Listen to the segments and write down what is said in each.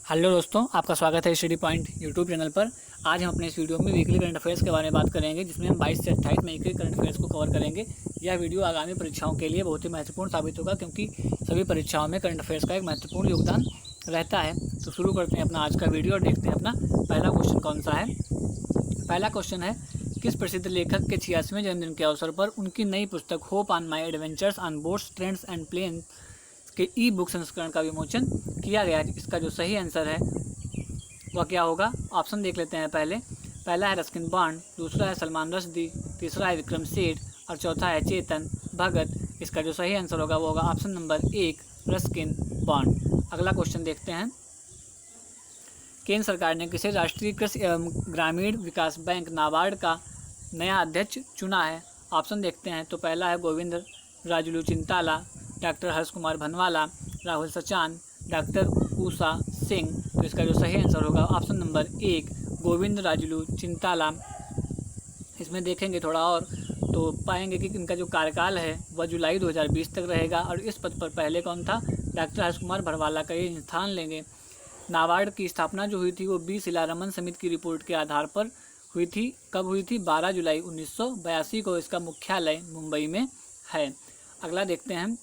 Hello दोस्तों, आपका स्वागत है स्टडी पॉइंट यूट्यूब चैनल पर। आज हम अपने इस वीडियो में वीकली करंट अफेयर्स के बारे में बात करेंगे, जिसमें हम 22 से 28 मई के करंट अफेयर्स को कवर करेंगे। यह वीडियो आगामी परीक्षाओं के लिए बहुत ही महत्वपूर्ण साबित होगा, क्योंकि सभी परीक्षाओं में करंट अफेयर्स का एक महत्वपूर्ण योगदान रहता है। तो शुरू करते हैं अपना आज का वीडियो और देखते हैं अपना पहला क्वेश्चन कौन सा है। पहला क्वेश्चन है, किस प्रसिद्ध लेखक के 86वें जन्मदिन के अवसर पर उनकी नई पुस्तक hop on my adventures on boats, trains and plane के ई बुक संस्करण का विमोचन किया गया है? इसका जो सही आंसर है वह क्या होगा? ऑप्शन देख लेते हैं। पहला है रस्किन बॉन्ड, दूसरा है सलमान रश्दी, तीसरा है विक्रम सेठ और चौथा है चेतन भगत। इसका जो सही आंसर होगा वो होगा ऑप्शन नंबर 1, रस्किन बॉन्ड। अगला क्वेश्चन देखते हैं। केंद्र सरकार ने किसे राष्ट्रीय कृषि एवं ग्रामीण विकास बैंक नाबार्ड का नया अध्यक्ष चुना है? ऑप्शन देखते हैं। तो पहला है गोविंद राजुलू चिंताला, डॉक्टर हर्ष कुमार भनवाला, राहुल सचान, डॉक्टर उषा सिंह। तो इसका जो सही आंसर होगा ऑप्शन नंबर 1, गोविंद राजुलू चिंताला। इसमें देखेंगे थोड़ा और तो पाएंगे कि इनका जो कार्यकाल है वह जुलाई 2020 तक रहेगा और इस पद पर पहले कौन था? डॉक्टर हर्ष कुमार भनवाला का ये स्थान लेंगे। नाबार्ड की स्थापना जो हुई थी वो बी सीलारमन समिति की रिपोर्ट के आधार पर हुई थी। कब हुई थी? 12 जुलाई 1982 को। इसका मुख्यालय मुंबई में है। अगला देखते हैं।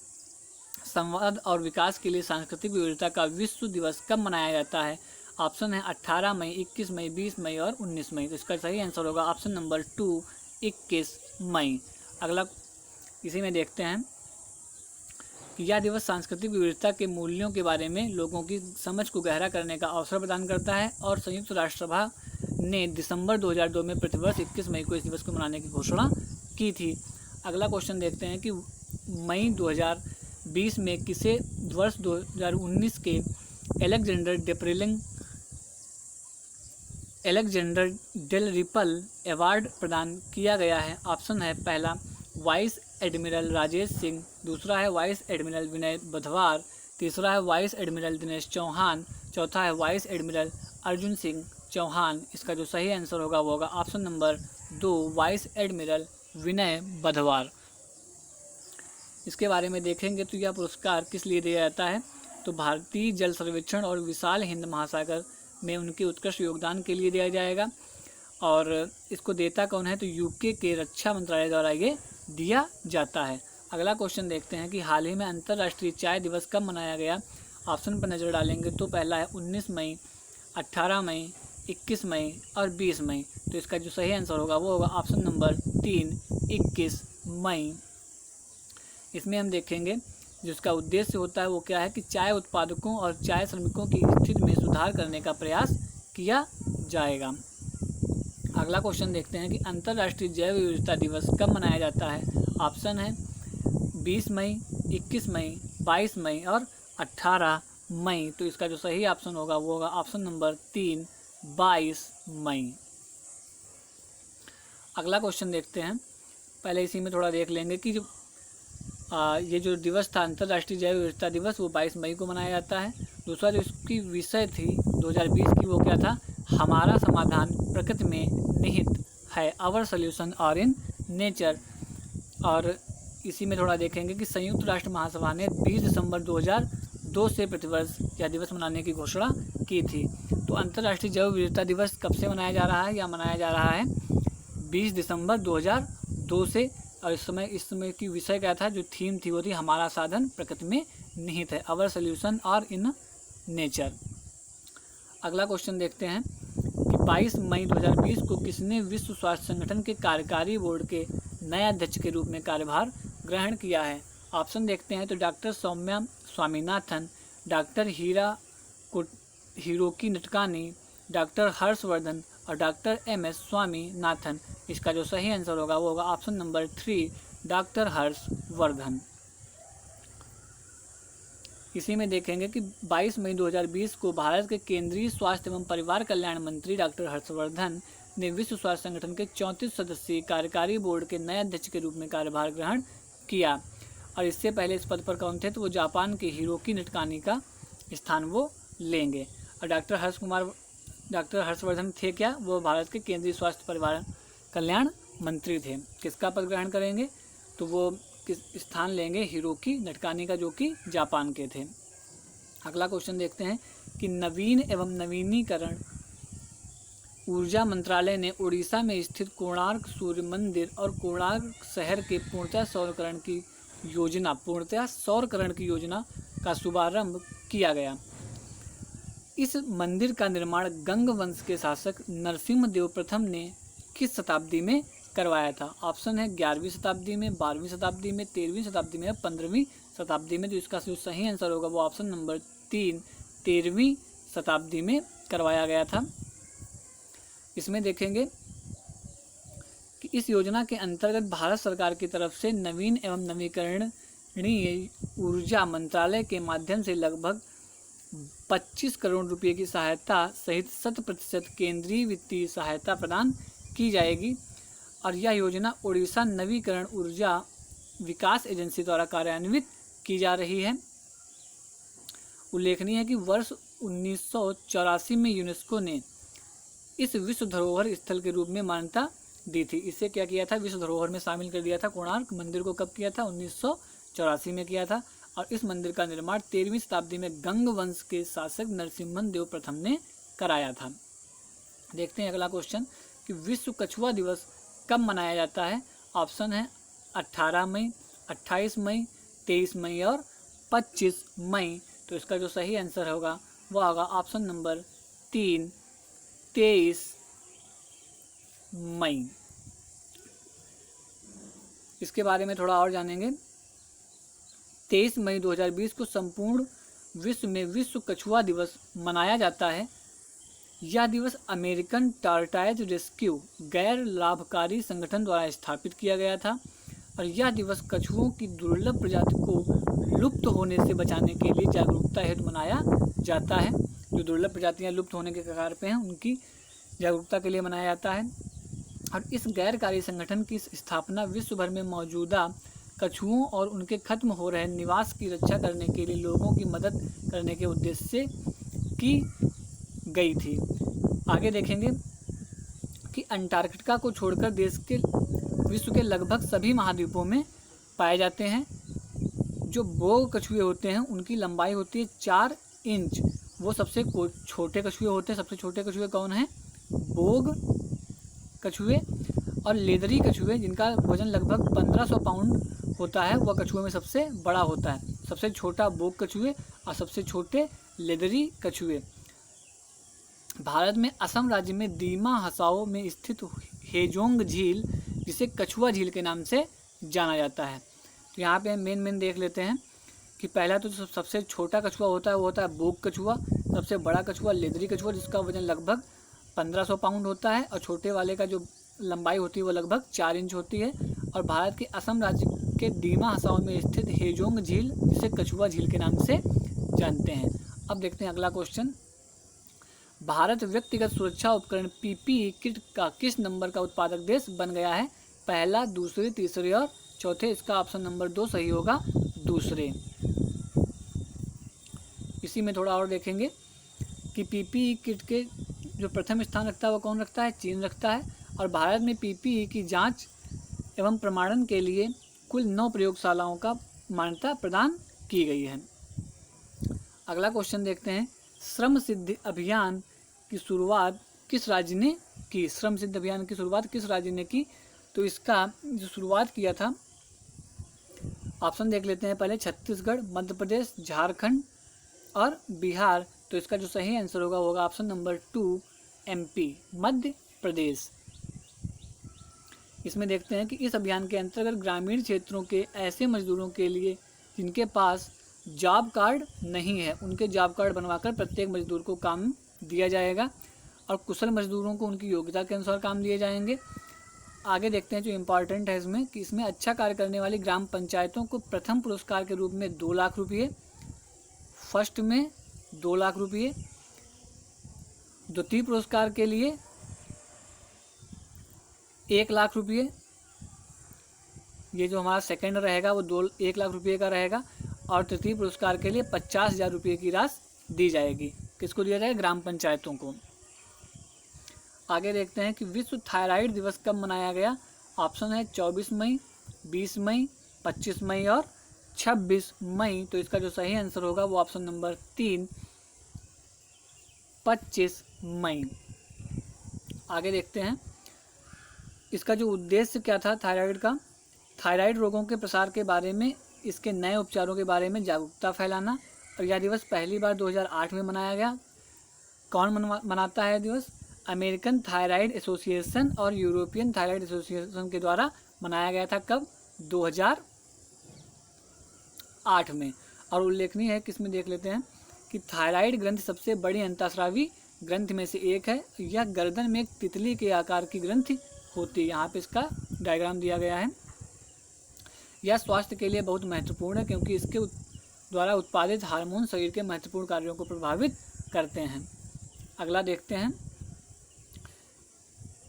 संवाद और विकास के लिए सांस्कृतिक विविधता का विश्व दिवस कब मनाया जाता है? ऑप्शन है 18 मई, 21 मई, 20 मई और 19 मई। तो इसका सही आंसर होगा ऑप्शन नंबर 2, 21 मई। अगला इसी में देखते हैं कि यह दिवस सांस्कृतिक विविधता के मूल्यों के बारे में लोगों की समझ को गहरा करने का अवसर प्रदान करता है और संयुक्त राष्ट्र सभा ने दिसंबर 2002 में प्रतिवर्ष 21 मई को इस दिवस को मनाने की घोषणा की थी। अगला क्वेश्चन देखते हैं कि मई 2020 में किसे वर्ष 2019 के एलेक्जेंडर डेल रिपल अवार्ड प्रदान किया गया है? ऑप्शन है। पहला वाइस एडमिरल राजेश सिंह, दूसरा है वाइस एडमिरल विनय बधवार, तीसरा है वाइस एडमिरल दिनेश चौहान, चौथा है वाइस एडमिरल अर्जुन सिंह चौहान। इसका जो सही आंसर होगा वो होगा ऑप्शन नंबर 2, वाइस एडमिरल विनय बधवार। इसके बारे में देखेंगे तो यह पुरस्कार किस लिए दिया जाता है? तो भारतीय जल सर्वेक्षण और विशाल हिंद महासागर में उनके उत्कृष्ट योगदान के लिए दिया जाएगा। और इसको देता कौन है? तो यूके के रक्षा मंत्रालय द्वारा ये दिया जाता है। अगला क्वेश्चन देखते हैं कि हाल ही में अंतर्राष्ट्रीय चाय दिवस कब मनाया गया? ऑप्शन पर नज़र डालेंगे तो पहला है 19 मई, 18 मई, 21 मई और 20 मई। तो इसका जो सही आंसर होगा वो होगा ऑप्शन नंबर 3, 21 मई। इसमें हम देखेंगे जिसका उद्देश्य होता है वो क्या है कि चाय उत्पादकों और चाय श्रमिकों की स्थिति में सुधार करने का प्रयास किया जाएगा। अगला क्वेश्चन देखते हैं कि अंतर्राष्ट्रीय जैव विविधता दिवस कब मनाया जाता है? ऑप्शन है 20 मई, 21 मई, 22 मई और 18 मई। तो इसका जो सही ऑप्शन होगा वो होगा ऑप्शन नंबर 3, 22 मई। अगला क्वेश्चन देखते हैं। पहले इसी में थोड़ा देख लेंगे कि ये जो दिवस था अंतर्राष्ट्रीय जैव विविधता दिवस वो 22 मई को मनाया जाता है। दूसरा जो इसकी विषय थी 2020 की वो क्या था? हमारा समाधान प्रकृति में निहित है, our solution are in nature. और इसी में थोड़ा देखेंगे कि संयुक्त राष्ट्र महासभा ने 20 दिसंबर 2002 से प्रतिवर्ष यह दिवस मनाने की घोषणा की थी। तो अंतर्राष्ट्रीय जैव विविधता दिवस कब से मनाया जा रहा है? या मनाया जा रहा है 20 दिसंबर 2002 से। और इस समय की विषय क्या था? जो थीम थी वो थी हमारा साधन प्रकृति में निहित है, our solution are in nature. अगला क्वेश्चन देखते हैं कि 22 मई 2020 को किसने विश्व स्वास्थ्य संगठन के कार्यकारी बोर्ड के नए अध्यक्ष के रूप में कार्यभार ग्रहण किया है? ऑप्शन देखते हैं। तो doctor Soumya Swaminathan, doctor Hiroki Nakatani, doctor Harshvardhan और डॉक्टर MS स्वामीनाथन। इसका जो सही आंसर होगा वो होगा ऑप्शन नंबर 3, डॉक्टर हर्षवर्धन। इसी में देखेंगे कि 22 मई 2020 को भारत के केंद्रीय स्वास्थ्य एवं परिवार कल्याण मंत्री डॉक्टर हर्षवर्धन ने विश्व स्वास्थ्य संगठन के 34 सदस्यीय कार्यकारी बोर्ड के नए अध्यक्ष के रूप में कार्यभार ग्रहण किया। और इससे पहले इस पद पर कौन थे? तो वो जापान के हिरोकी नटकानी का स्थान वो लेंगे। और डॉक्टर हर्षवर्धन थे क्या? वो भारत के केंद्रीय स्वास्थ्य परिवार कल्याण मंत्री थे। किसका पद ग्रहण करेंगे? तो वो किस स्थान लेंगे? हिरोकी नटकानी का, जो कि जापान के थे। अगला क्वेश्चन देखते हैं कि नवीन एवं नवीनीकरण ऊर्जा मंत्रालय ने उड़ीसा में स्थित कोणार्क सूर्य मंदिर और कोणार्क शहर के पूर्णतः सौरकरण की योजना का शुभारंभ किया गया। इस मंदिर का निर्माण गंग वंश के शासक नरसिम्हा देव प्रथम ने किस शताब्दी में करवाया था? ऑप्शन है 11वीं शताब्दी में, 12वीं शताब्दी में, 13वीं शताब्दी में या 15वीं शताब्दी में। तो इसका जो सही आंसर होगा वो ऑप्शन नंबर 3 13वीं शताब्दी में करवाया गया था। इसमें देखेंगे कि इस योजना के अंतर्गत भारत सरकार की तरफ से नवीन एवं नवीकरणीय ऊर्जा मंत्रालय के माध्यम से लगभग 25 करोड़ रुपए की सहायता सहित 100% केंद्रीय वित्तीय सहायता प्रदान की जाएगी और यह योजना ओडिशा नवीकरण ऊर्जा विकास एजेंसी द्वारा कार्यान्वित की जा रही है। उल्लेखनीय है कि वर्ष 1984 में यूनेस्को ने इस विश्व धरोहर स्थल के रूप में मान्यता दी थी। इसे क्या किया था? विश्व धरोहर में शामिल कर दिया था। कोणार्क मंदिर को कब किया था? 1984 में किया था और इस मंदिर का निर्माण 13वीं शताब्दी में गंग वंश के शासक नरसिम्हा देव प्रथम ने कराया था। देखते हैं अगला क्वेश्चन कि विश्व कछुआ दिवस कब मनाया जाता है? ऑप्शन है 18 मई, 28 मई, 23 मई और 25 मई। तो इसका जो सही आंसर होगा वो होगा ऑप्शन नंबर 3 23 मई। इसके बारे में थोड़ा और जानेंगे। 23 मई 2020 को संपूर्ण विश्व में विश्व कछुआ दिवस मनाया जाता है। यह दिवस अमेरिकन टार्टाइज रेस्क्यू गैर लाभकारी संगठन द्वारा स्थापित किया गया था और यह दिवस कछुओं की दुर्लभ प्रजाति को लुप्त होने से बचाने के लिए जागरूकता हेतु मनाया जाता है। जो दुर्लभ प्रजातियां लुप्त होने के कगार पे हैं उनकी जागरूकता के लिए मनाया जाता है और इस गैरकारी संगठन की स्थापना विश्व भर में मौजूदा कछुओं और उनके खत्म हो रहे निवास की रक्षा करने के लिए लोगों की मदद करने के उद्देश्य से की गई थी। आगे देखेंगे कि अंटार्कटिका को छोड़कर विश्व के लगभग सभी महाद्वीपों में पाए जाते हैं। जो बोग कछुए होते हैं उनकी लंबाई होती है 4 इंच। वो सबसे छोटे कछुए होते हैं। सबसे छोटे कछुए कौन हैं? बोग कछुए। और लेदरी कछुए जिनका वजन लगभग 1500 पाउंड होता है वह कछुए में सबसे बड़ा होता है। सबसे छोटा बोग कछुए और सबसे छोटे लेदरी कछुए। भारत में असम राज्य में दीमा हसाओ में स्थित हेजोंग झील जिसे कछुआ झील के नाम से जाना जाता है। तो यहाँ पे मेन देख लेते हैं कि पहला तो सबसे छोटा कछुआ होता है वो होता है बोग कछुआ। सबसे बड़ा कछुआ लेदरी कछुआ जिसका वजन लगभग 1500 पाउंड होता है और छोटे वाले का जो लंबाई होती है वो लगभग 4 इंच होती है। और भारत के असम राज्य के दीमा हसाओ में स्थित हेजोंग झील जिसे कछुआ झील के नाम से जानते हैं। अब देखते हैं अगला क्वेश्चन। भारत व्यक्तिगत सुरक्षा उपकरण पीपीई किट का किस नंबर का उत्पादक देश बन गया है? पहला, दूसरे, तीसरे और चौथे। इसका ऑप्शन नंबर 2 सही होगा, दूसरे। इसी में थोड़ा और देखेंगे कि पीपीई किट के जो प्रथम स्थान रखता है वो कौन रखता है? चीन रखता है। और भारत में पीपीई की जांच एवं प्रमाणन के लिए कुल 9 प्रयोगशालाओं का मान्यता प्रदान की गई है। अगला क्वेश्चन देखते हैं। श्रम सिद्धि अभियान की शुरुआत किस राज्य ने की? श्रम सिद्धि अभियान की शुरुआत किस राज्य ने की? तो इसका जो शुरुआत किया था ऑप्शन देख लेते हैं पहले। छत्तीसगढ़, मध्य प्रदेश, झारखंड और बिहार। तो इसका जो सही आंसर होगा वो होगा option number 2 MP, Madhya Pradesh. इसमें देखते हैं कि इस अभियान के अंतर्गत ग्रामीण क्षेत्रों के ऐसे मजदूरों के लिए जिनके पास जॉब कार्ड नहीं है उनके जॉब कार्ड बनवाकर प्रत्येक मजदूर को काम दिया जाएगा और कुशल मजदूरों को उनकी योग्यता के अनुसार काम दिए जाएंगे। आगे देखते हैं जो इम्पॉर्टेंट है इसमें कि इसमें अच्छा कार्य करने वाली ग्राम पंचायतों को प्रथम पुरस्कार के रूप में 2 लाख रुपये, फर्स्ट में 2 लाख रुपये, द्वितीय पुरस्कार के लिए 1 लाख रुपये, ये जो हमारा सेकंड रहेगा वो 1 लाख रुपये का रहेगा और तृतीय पुरस्कार के लिए 50,000 रुपये की राशि दी जाएगी। किसको दिया जाएगा? ग्राम पंचायतों को। आगे देखते हैं कि विश्व थायराइड दिवस कब मनाया गया? ऑप्शन है 24 मई, 20 मई, 25 मई और 26 मई। तो इसका जो सही आंसर होगा वो ऑप्शन नंबर 3 25 मई। आगे देखते हैं इसका जो उद्देश्य क्या था थायराइड का। थायराइड रोगों के प्रसार के बारे में, इसके नए उपचारों के बारे में जागरूकता फैलाना। और यह दिवस पहली बार 2008 में मनाया गया। कौन मनाता है दिवस? अमेरिकन थायराइड एसोसिएशन और यूरोपियन थायराइड एसोसिएशन के द्वारा मनाया गया था। कब? 2008 में। और उल्लेखनीय है किसमें, देख लेते हैं कि थायराइड ग्रंथि सबसे बड़ी अंतःस्रावी ग्रंथि में से एक है। यह गर्दन में एक तितली के आकार की ग्रंथि होती है। यहाँ पे इसका डायग्राम दिया गया है। यह स्वास्थ्य के लिए बहुत महत्वपूर्ण है क्योंकि इसके द्वारा उत्पादित हार्मोन शरीर के महत्वपूर्ण कार्यों को प्रभावित करते हैं। अगला देखते हैं,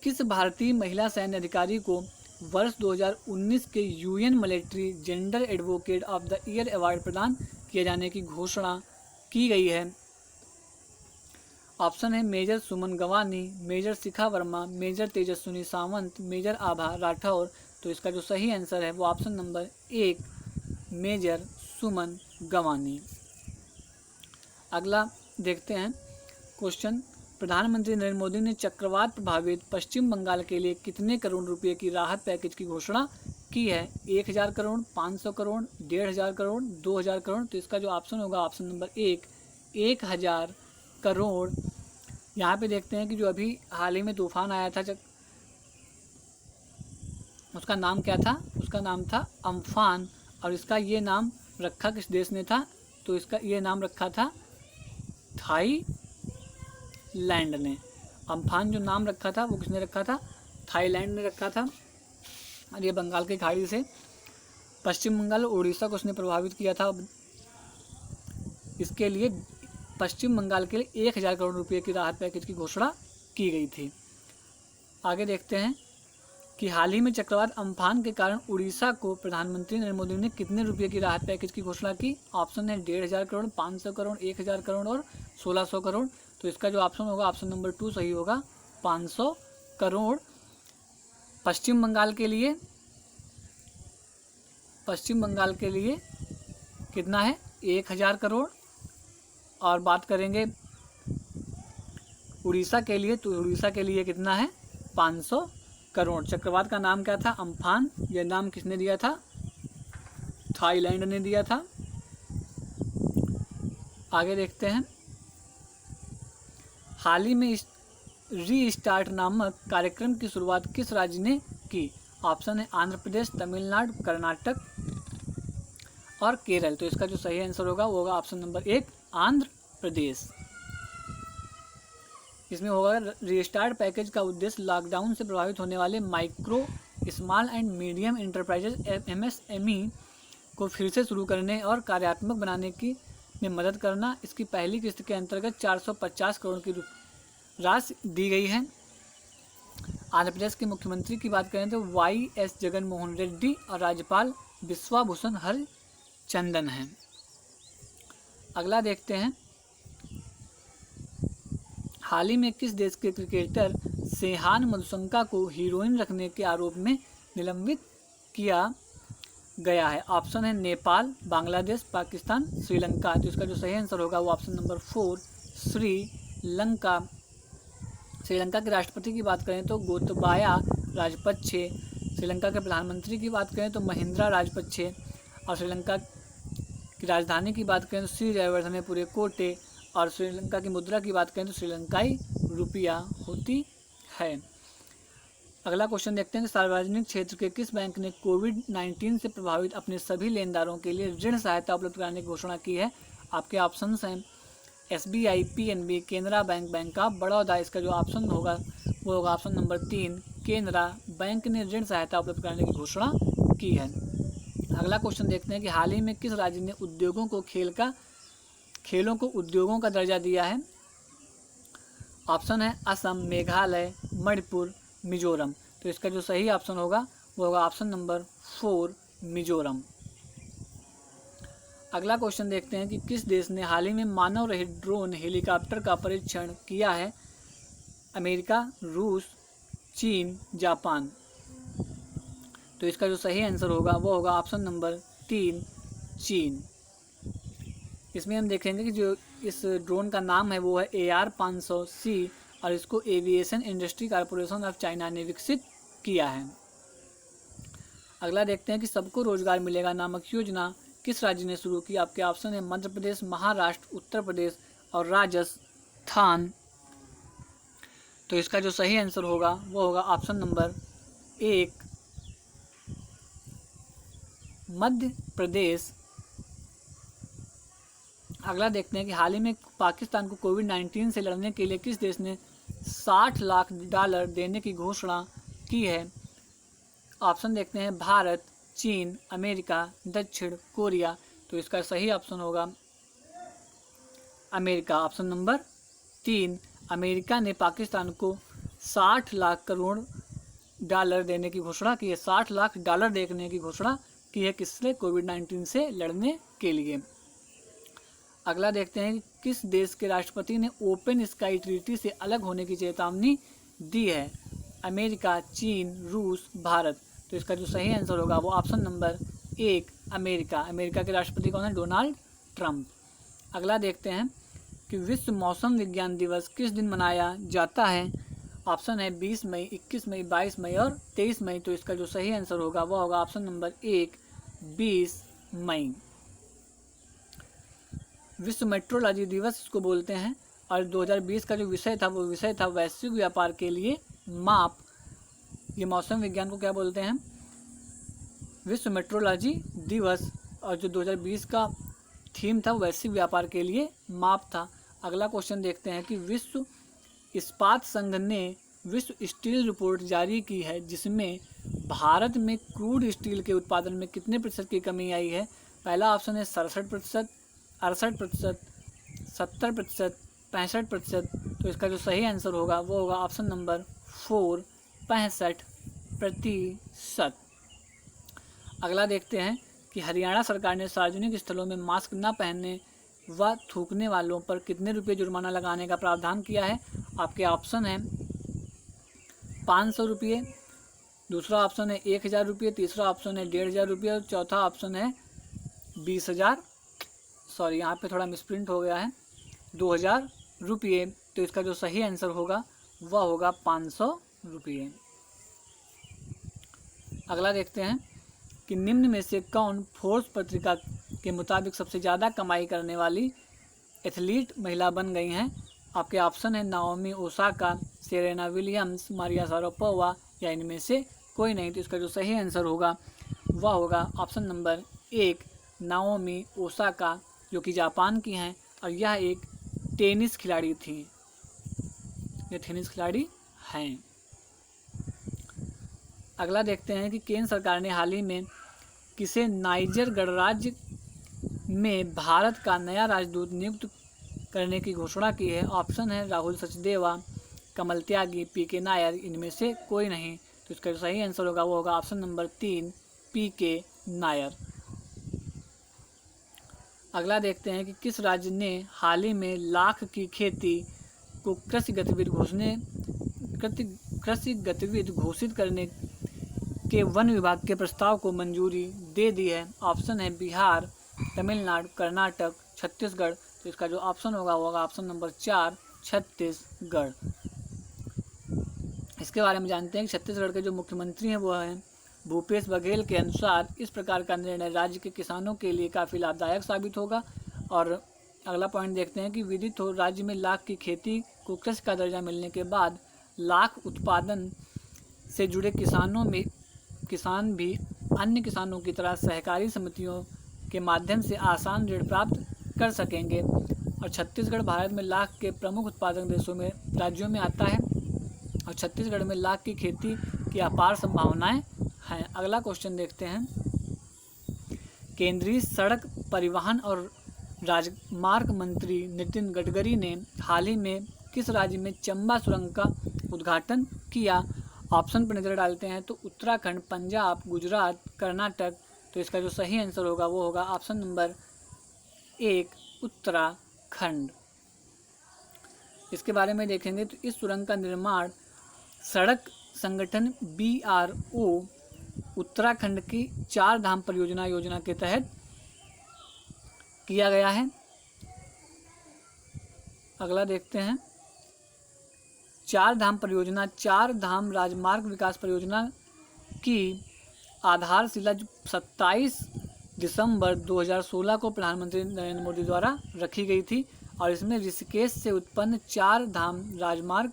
किस भारतीय महिला सैन्य अधिकारी को वर्ष 2019 के UN military gender advocate of the year award प्रदान किए जाने की घोषणा की गई है? ऑप्शन है मेजर सुमन गवानी, मेजर शिखा वर्मा, मेजर तेजस्विनी सावंत, मेजर आभा राठौर। तो इसका जो सही आंसर है वो ऑप्शन नंबर 1 मेजर सुमन गवानी। अगला देखते हैं क्वेश्चन, प्रधानमंत्री नरेंद्र मोदी ने चक्रवात प्रभावित पश्चिम बंगाल के लिए कितने करोड़ रुपए की राहत पैकेज की घोषणा की है? 1000 करोड़, 500 करोड़, 1500 करोड़, 2000 करोड़। तो इसका जो ऑप्शन होगा ऑप्शन नंबर 1 1000 करोड़। यहाँ पे देखते हैं कि जो अभी हाल ही में तूफान आया था उसका नाम क्या था? उसका नाम था अम्फान। और इसका ये नाम रखा किस देश ने था? तो इसका ये नाम रखा था थाईलैंड ने। अम्फान जो नाम रखा था वो किसने रखा था? थाईलैंड ने रखा था। और ये बंगाल की खाड़ी से पश्चिम बंगाल और उड़ीसा को उसने प्रभावित किया था। इसके लिए पश्चिम बंगाल के लिए 1000 करोड़ रुपए की राहत पैकेज की घोषणा की गई थी। आगे देखते हैं कि हाल ही में चक्रवात अम्फान के कारण उड़ीसा को प्रधानमंत्री नरेंद्र मोदी ने कितने रुपए की राहत पैकेज की घोषणा की? ऑप्शन है 1500 करोड़, 500 करोड़, 1000 करोड़ और 1600 करोड़। तो इसका जो ऑप्शन होगा ऑप्शन नंबर 2 सही होगा, 500 करोड़। पश्चिम बंगाल के लिए कितना है? 1000 करोड़। और बात करेंगे उड़ीसा के लिए, तो उड़ीसा के लिए कितना है? 500 करोड़। चक्रवात का नाम क्या था? अम्फान। यह नाम किसने दिया था? थाईलैंड ने दिया था। आगे देखते हैं, हाल ही में रीस्टार्ट नामक कार्यक्रम की शुरुआत किस राज्य ने की? ऑप्शन है आंध्र प्रदेश, तमिलनाडु, कर्नाटक और केरल। तो इसका जो सही आंसर होगा वो होगा ऑप्शन नंबर 1 आंध्र प्रदेश। इसमें होगा रीस्टार्ट पैकेज का उद्देश्य लॉकडाउन से प्रभावित होने वाले micro, small and medium enterprises MSME को फिर से शुरू करने और कार्यात्मक बनाने की में मदद करना। इसकी पहली किस्त के अंतर्गत 450 करोड़ की राशि दी गई है। आंध्र प्रदेश के मुख्यमंत्री की बात करें तो YS जगनमोहन रेड्डी और राज्यपाल बिश्वाभूषण हरचंदन हैं। अगला देखते हैं, हाल ही में किस देश के क्रिकेटर सेहान मधुशंका को हीरोइन रखने के आरोप में निलंबित किया गया है? ऑप्शन है नेपाल, बांग्लादेश, पाकिस्तान, श्रीलंका। तो इसका जो सही आंसर होगा वो ऑप्शन नंबर 4 श्रीलंका। श्रीलंका के राष्ट्रपति की बात करें तो गोतबाया राजपक्षे। श्रीलंका के प्रधानमंत्री की बात करें तो महिंद्रा राजपक्षे। और श्रीलंका की राजधानी की बात करें तो श्री जयवर्धनेपुरे कोटे। और श्रीलंका की मुद्रा की बात करें तो श्रीलंकाई रुपया होती है। अगला क्वेश्चन देखते हैं कि सार्वजनिक क्षेत्र के किस बैंक ने कोविड-19 से प्रभावित अपने सभी लेनदारों के लिए ऋण सहायता उपलब्ध कराने की घोषणा की है? आपके ऑप्शंस हैं SBI, PNB, Canara bank, bank of Baroda. इसका जो ऑप्शन होगा वो होगा ऑप्शन नंबर 3 केनरा बैंक ने ऋण सहायता उपलब्ध कराने की घोषणा की है। अगला क्वेश्चन देखते हैं कि हाल ही में किस राज्य ने खेलों को उद्योगों का दर्जा दिया है? ऑप्शन है असम, मेघालय, मणिपुर, मिजोरम। तो इसका जो सही ऑप्शन होगा वो होगा ऑप्शन नंबर 4 मिजोरम। अगला क्वेश्चन देखते हैं कि किस देश ने हाल ही में मानव रहित ड्रोन हेलीकॉप्टर का परीक्षण किया है? अमेरिका, रूस, चीन, जापान। तो इसका जो सही आंसर होगा वो होगा ऑप्शन नंबर 3 चीन। इसमें हम देखेंगे कि जो इस ड्रोन का नाम है वो है AR-500C और इसको aviation industry corporation of China ने विकसित किया है। अगला देखते हैं कि सबको रोजगार मिलेगा नामक योजना किस राज्य ने शुरू की। आपके ऑप्शन है मध्य प्रदेश, महाराष्ट्र, उत्तर प्रदेश और राजस्थान। तो इसका जो सही आंसर होगा वो होगा ऑप्शन नंबर 1 मध्य प्रदेश। अगला देखते हैं कि हाल ही में पाकिस्तान को कोविड-19 से लड़ने के लिए किस देश ने $60 लाख देने की घोषणा की है। ऑप्शन देखते हैं भारत, चीन, अमेरिका, दक्षिण कोरिया। तो इसका सही ऑप्शन होगा अमेरिका, ऑप्शन नंबर 3। अमेरिका ने पाकिस्तान को $60 लाख देने की घोषणा की है। $60 लाख देने की घोषणा की है किससे? कोविड-19 से लड़ने के लिए। अगला देखते हैं कि किस देश के राष्ट्रपति ने ओपन स्काई ट्रीटी से अलग होने की चेतावनी दी है। अमेरिका, चीन, रूस, भारत। तो इसका जो सही आंसर होगा वो ऑप्शन नंबर 1 अमेरिका। अमेरिका के राष्ट्रपति कौन है? Donald Trump. अगला देखते हैं कि विश्व मौसम विज्ञान दिवस किस दिन मनाया जाता है। ऑप्शन है 20 मई, 21 मई, 22 मई और 23 मई। तो इसका जो सही आंसर होगा वो होगा ऑप्शन नंबर 1 20 मई। विश्व मेट्रोलॉजी दिवस इसको बोलते हैं और 2020 का जो विषय था वो विषय था वैश्विक व्यापार के लिए माप। ये मौसम विज्ञान को क्या बोलते हैं? विश्व मेट्रोलॉजी दिवस। और जो 2020 का थीम था वैश्विक व्यापार के लिए माप था। अगला क्वेश्चन देखते हैं कि विश्व इस्पात संघ ने विश्व स्टील रिपोर्ट जारी की है जिसमें भारत में क्रूड स्टील के उत्पादन में कितने प्रतिशत की कमी आई है। पहला ऑप्शन है 67%, 68%, 70%, 65%। तो इसका जो सही आंसर होगा वो होगा ऑप्शन नंबर 4 65%। अगला देखते हैं कि हरियाणा सरकार ने सार्वजनिक स्थलों में मास्क न पहनने व थूकने वालों पर कितने रुपये जुर्माना लगाने का प्रावधान किया है। आपके ऑप्शन है 500 रुपये, दूसरा ऑप्शन है 1000 रुपये, तीसरा ऑप्शन है 1500 रुपये और चौथा ऑप्शन है 20,000, सॉरी यहाँ पे थोड़ा मिसप्रिंट हो गया है, 2000 रुपये। तो इसका जो सही आंसर होगा वह होगा 500 रुपये। अगला देखते हैं कि निम्न में से कौन फोर्ब्स पत्रिका के मुताबिक सबसे ज़्यादा कमाई करने वाली एथलीट महिला बन गई हैं। आपके ऑप्शन है Naomi Osaka, Serena Williams, Maria Sharapova या इनमें से कोई नहीं। तो इसका जो सही आंसर होगा वह होगा ऑप्शन नंबर 1 नाओमी ओसाका, जो कि जापान की हैं और यह एक टेनिस खिलाड़ी थी। ये टेनिस खिलाड़ी हैं। अगला देखते हैं कि केंद्र सरकार ने हाल ही में किसे नाइजर गणराज्य में भारत का नया राजदूत नियुक्त करने की घोषणा की है। ऑप्शन है राहुल सचदेवा, कमल त्यागी, पीके नायर, इनमें से कोई नहीं। तो इसका जो सही आंसर होगा वो होगा ऑप्शन नंबर 3 पीके नायर। अगला देखते हैं कि किस राज्य ने हाल ही में लाख की खेती को कृषि गतिविधि घोषित करने के वन विभाग के प्रस्ताव को मंजूरी दे दी है। ऑप्शन है बिहार, तमिलनाडु, कर्नाटक, छत्तीसगढ़। तो इसका जो ऑप्शन होगा वो होगा ऑप्शन नंबर 4 छत्तीसगढ़। इसके बारे में जानते हैं कि छत्तीसगढ़ के जो मुख्यमंत्री हैं वो हैं भूपेश बघेल के अनुसार इस प्रकार का निर्णय राज्य के किसानों के लिए काफ़ी लाभदायक साबित होगा। और अगला पॉइंट देखते हैं कि विदित हो राज्य में लाख की खेती को कृषि का दर्जा मिलने के बाद लाख उत्पादन से जुड़े किसान भी अन्य किसानों की तरह सहकारी समितियों के माध्यम से आसान ऋण प्राप्त कर सकेंगे। और छत्तीसगढ़ भारत में लाख के प्रमुख उत्पादक राज्यों में आता है और छत्तीसगढ़ में लाख की खेती की अपार संभावनाएं हैं। अगला क्वेश्चन देखते हैं। केंद्रीय सड़क परिवहन और राजमार्ग मंत्री नितिन गडकरी ने हाल ही में किस राज्य में चंबा सुरंग का उद्घाटन किया। ऑप्शन पर नज़र डालते हैं तो उत्तराखंड, पंजाब, गुजरात, कर्नाटक। तो इसका जो सही आंसर होगा वो होगा ऑप्शन नंबर 1 उत्तराखंड। इसके बारे में देखेंगे तो इस सुरंग का निर्माण सड़क संगठन BRO उत्तराखंड की 4 धाम परियोजना योजना के तहत किया गया है। अगला देखते हैं, चार धाम परियोजना, चार धाम राजमार्ग विकास परियोजना की आधारशिला 27 दिसंबर 2016 को प्रधानमंत्री नरेंद्र मोदी द्वारा रखी गई थी और इसमें ऋषिकेश से उत्पन्न चार धाम राजमार्ग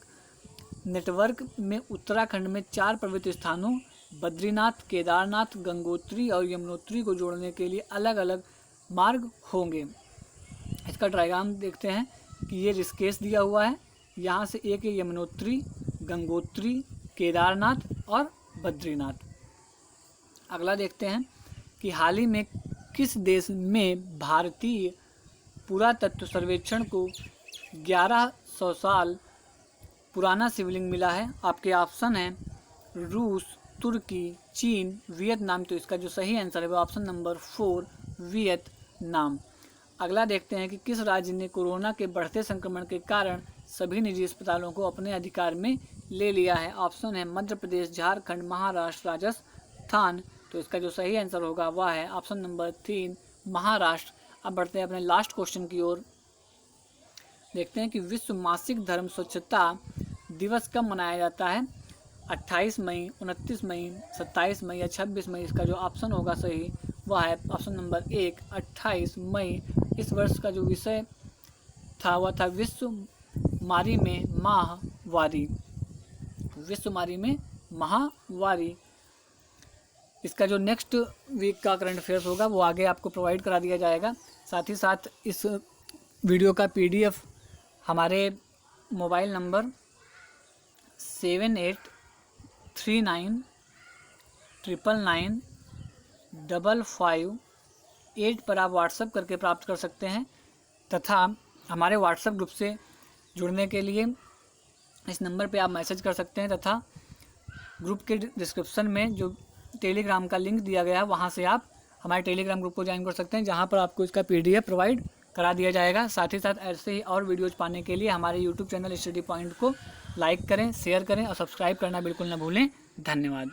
नेटवर्क में उत्तराखंड में 4 पवित्र स्थानों बद्रीनाथ, केदारनाथ, गंगोत्री और यमुनोत्री को जोड़ने के लिए अलग अलग मार्ग होंगे। इसका डायग्राम देखते हैं कि ये ऋषिकेश दिया हुआ है, यहाँ से एक यमुनोत्री, गंगोत्री, केदारनाथ और बद्रीनाथ। अगला देखते हैं कि हाल ही में किस देश में भारतीय पुरातत्व सर्वेक्षण को 1100 साल पुराना शिवलिंग मिला है। आपके ऑप्शन हैं रूस, तुर्की, चीन, वियतनाम। तो इसका जो सही आंसर है वो ऑप्शन नंबर 4 वियतनाम। अगला देखते हैं कि किस राज्य ने कोरोना के बढ़ते संक्रमण के कारण सभी निजी अस्पतालों को अपने अधिकार में ले लिया है। ऑप्शन है मध्य प्रदेश, झारखंड, महाराष्ट्र, राजस्थान। तो इसका जो सही आंसर होगा वह है ऑप्शन नंबर 3 महाराष्ट्र। अब बढ़ते हैं अपने लास्ट क्वेश्चन की ओर। देखते हैं कि विश्व मासिक धर्म स्वच्छता दिवस कब मनाया जाता है। 28 मई, 29 मई, 27 मई या 26 मई। इसका जो ऑप्शन होगा सही वह है ऑप्शन नंबर 1 28 मई। इस वर्ष का जो विषय था वह था विश्वमारी में माहवारी, विश्वमारी में महावारी। इसका जो नेक्स्ट वीक का करंट अफेयर्स होगा वो आगे आपको प्रोवाइड करा दिया जाएगा। साथ ही साथ इस वीडियो का PDF हमारे मोबाइल नंबर 7839995558 पर आप व्हाट्सएप करके प्राप्त कर सकते हैं तथा हमारे व्हाट्सएप ग्रुप से जुड़ने के लिए इस नंबर पे आप मैसेज कर सकते हैं तथा ग्रुप के डिस्क्रिप्शन में जो टेलीग्राम का लिंक दिया गया है वहाँ से आप हमारे टेलीग्राम ग्रुप को ज्वाइन कर सकते हैं, जहाँ पर आपको इसका PDF प्रोवाइड करा दिया जाएगा। साथ ही साथ ऐसे ही और वीडियोज़ पाने के लिए हमारे YouTube चैनल स्टडी पॉइंट को लाइक करें, शेयर करें और सब्सक्राइब करना बिल्कुल न भूलें। धन्यवाद।